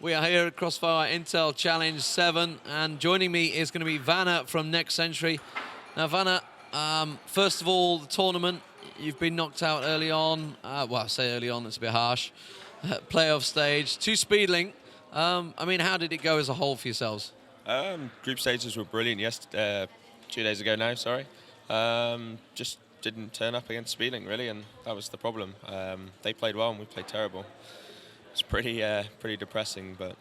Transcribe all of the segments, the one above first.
We are here at Crossfire Intel Challenge 7, and joining me is going to be Vanna from Next Century. Now, Vanna, first of all, the tournament, you've been knocked out early on. Well, I say early on, it's a bit harsh. Playoff stage, to Speedlink. I mean, how did it go as a whole for yourselves? Group stages were brilliant. 2 days ago now, sorry. Just didn't turn up against Speedlink, really, and that was the problem. They played well and we played terrible. It's pretty depressing, but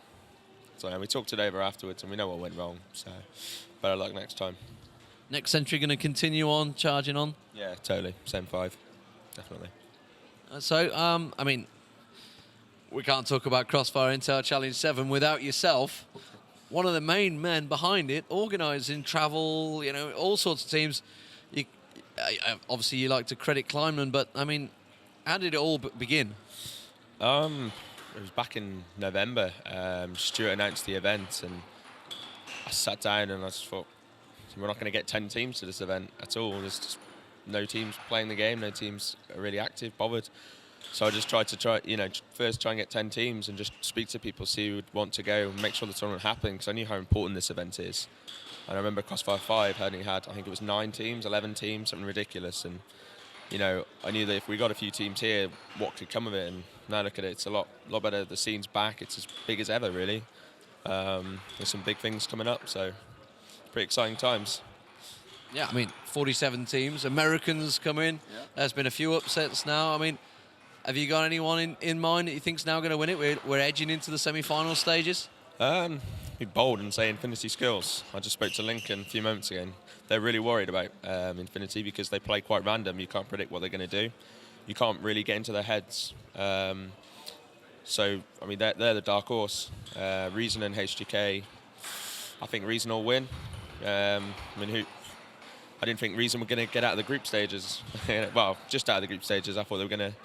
so we talked it over afterwards and we know what went wrong, so better luck next time. Next Century going to continue on, charging on? Yeah, totally. Same 5, definitely. I mean, we can't talk about Crossfire Intel Challenge 7 without yourself. One of the main men behind it, organising travel, you know, all sorts of teams. Obviously, you like to credit Kleinman, but, I mean, how did it all begin? It was back in November. Stuart announced the event, and I sat down and I just thought, we're not going to get 10 teams to this event at all. There's just no teams playing the game, no teams are really active, bothered. So I just tried to first try and get 10 teams and just speak to people, see who would want to go and make sure the tournament happened, because I knew how important this event is. And I remember Crossfire 5 only had, I think it was 9 teams, 11 teams, something ridiculous. And, you know, I knew that if we got a few teams here, what could come of it? And now look at it, it's a lot better. The scene's back, it's as big as ever, really. There's some big things coming up, so pretty exciting times. Yeah, I mean, 47 teams, Americans come in. Yeah. There's been a few upsets now. I mean, have you got anyone in mind that you think's now going to win it? We're edging into the semi-final stages. Be bold and say Infinity Skills. I just spoke to Lincoln a few moments ago. They're really worried about Infinity because they play quite random. You can't predict what they're going to do. You can't really get into their heads. So, I mean, they're the dark horse. Reason and HGK, I think Reason will win. I didn't think Reason were going to get out of the group stages. Well, just out of the group stages. I thought they were going to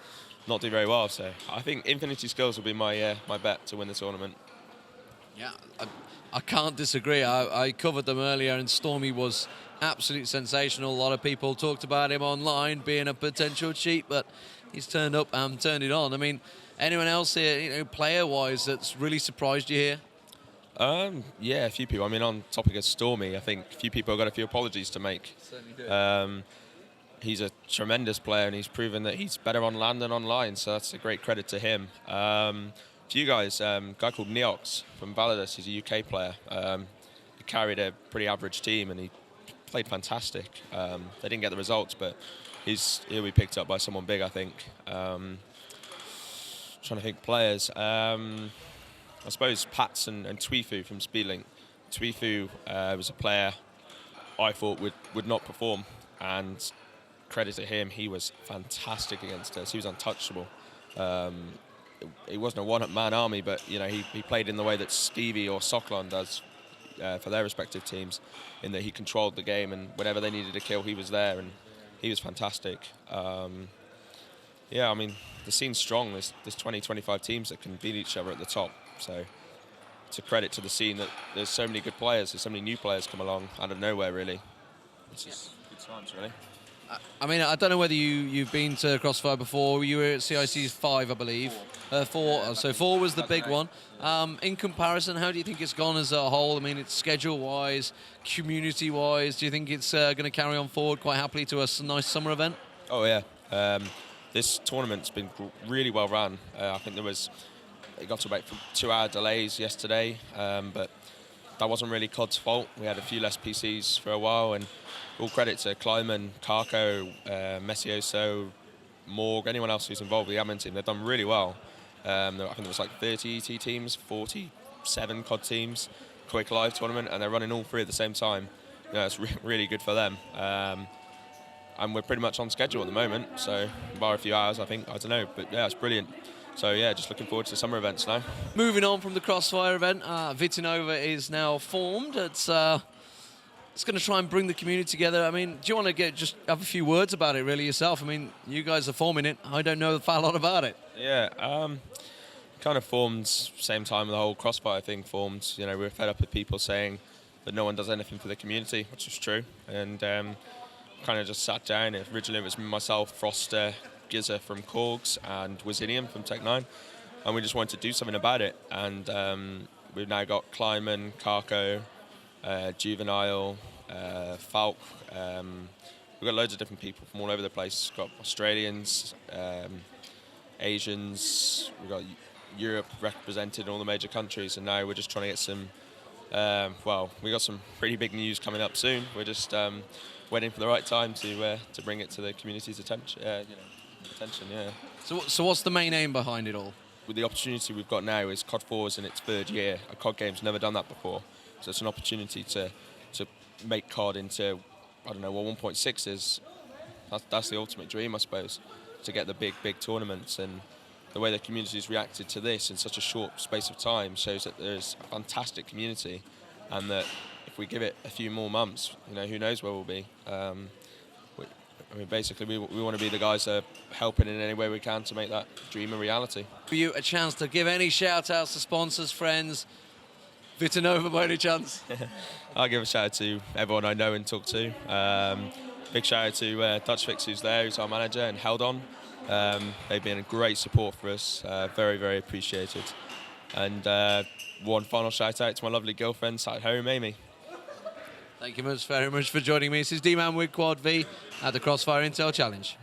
not do very well. So I think Infinity Skills will be my bet to win the tournament. Yeah, I can't disagree. I covered them earlier, and Stormy was absolutely sensational. A lot of people talked about him online being a potential cheat, but he's turned up and turned it on. I mean, anyone else here, you know, player-wise, that's really surprised you here? Yeah, a few people. I mean, on topic of Stormy, I think a few people have got a few apologies to make. Certainly do. He's a tremendous player, and he's proven that he's better on land than online, so that's a great credit to him. To you guys, a guy called Neox from Validus, he's a UK player. He carried a pretty average team, and he played fantastic. They didn't get the results, but he'll be picked up by someone big, I think. Trying to think players. I suppose Pats and Twifu from Speedlink. Twifu was a player I thought would not perform, and credit to him, he was fantastic against us. He was untouchable. He wasn't a one-man army, but you know he played in the way that Stevie or Soklon does for their respective teams, in that he controlled the game, and whenever they needed a kill, he was there, and he was fantastic. Yeah, I mean, the scene's strong. There's 20, 25 teams that can beat each other at the top, so it's a credit to the scene that there's so many good players, there's so many new players come along out of nowhere, really. It's just good times, really. I mean, I don't know whether you've been to Crossfire before. You were at CIC's 5, I believe. 4. So 4 was the big one. In comparison, how do you think it's gone as a whole? I mean, it's schedule-wise, community-wise. Do you think it's going to carry on forward quite happily to a nice summer event? Oh, yeah. This tournament's been really well run. I think it got to about 2-hour delays yesterday, but that wasn't really COD's fault. We had a few less PCs for a while, and all credit to Kleiman, Carco, Messioso, Morg, anyone else who's involved with the admin team. They've done really well. I think there was like 30 ET teams, 47 COD teams, Quick Live tournament, and they're running all 3 at the same time. You know, it's really good for them. And we're pretty much on schedule at the moment, so bar a few hours, I think. I don't know, but yeah, it's brilliant. So yeah, just looking forward to summer events now. Moving on from the Crossfire event, Vita Nova is now formed. It's going to try and bring the community together. I mean, do you want to just have a few words about it really yourself? I mean, you guys are forming it. I don't know a lot about it. Yeah, kind of formed same time the whole Crossfire thing formed. You know, we were fed up with people saying that no one does anything for the community, which is true. And kind of just sat down. Originally it was myself, Froster, Gizza from Korgs, and Wazinium from Tech9. and we just wanted to do something about it. And we've now got Kleiman, Karko, Juvenile, Falk. We've got loads of different people from all over the place. We've got Australians, Asians, we've got Europe represented in all the major countries, and now we're just trying to get some, we got some pretty big news coming up soon. We're just waiting for the right time to bring it to the community's attention. Yeah. So what's the main aim behind it all? With the opportunity we've got now is COD 4 is in its third year. A COD game's never done that before, so it's an opportunity to make COD into, I don't know what 1.6 is. That's the ultimate dream, I suppose, to get the big tournaments. And the way the community's reacted to this in such a short space of time shows that there's a fantastic community, and that if we give it a few more months, who knows where we'll be. Basically, we want to be the guys that are helping in any way we can to make that dream a reality. For you, a chance to give any shout-outs to sponsors, friends, Vita Nova by any chance? I'll give a shout-out to everyone I know and talk to. Big shout-out to Dutch Fix, who's our manager, and Held On. They've been a great support for us, very, very appreciated. And one final shout-out to my lovely girlfriend sat at home, Amy. Thank you very much for joining me. This is Deman with Quad V at the Crossfire Intel Challenge.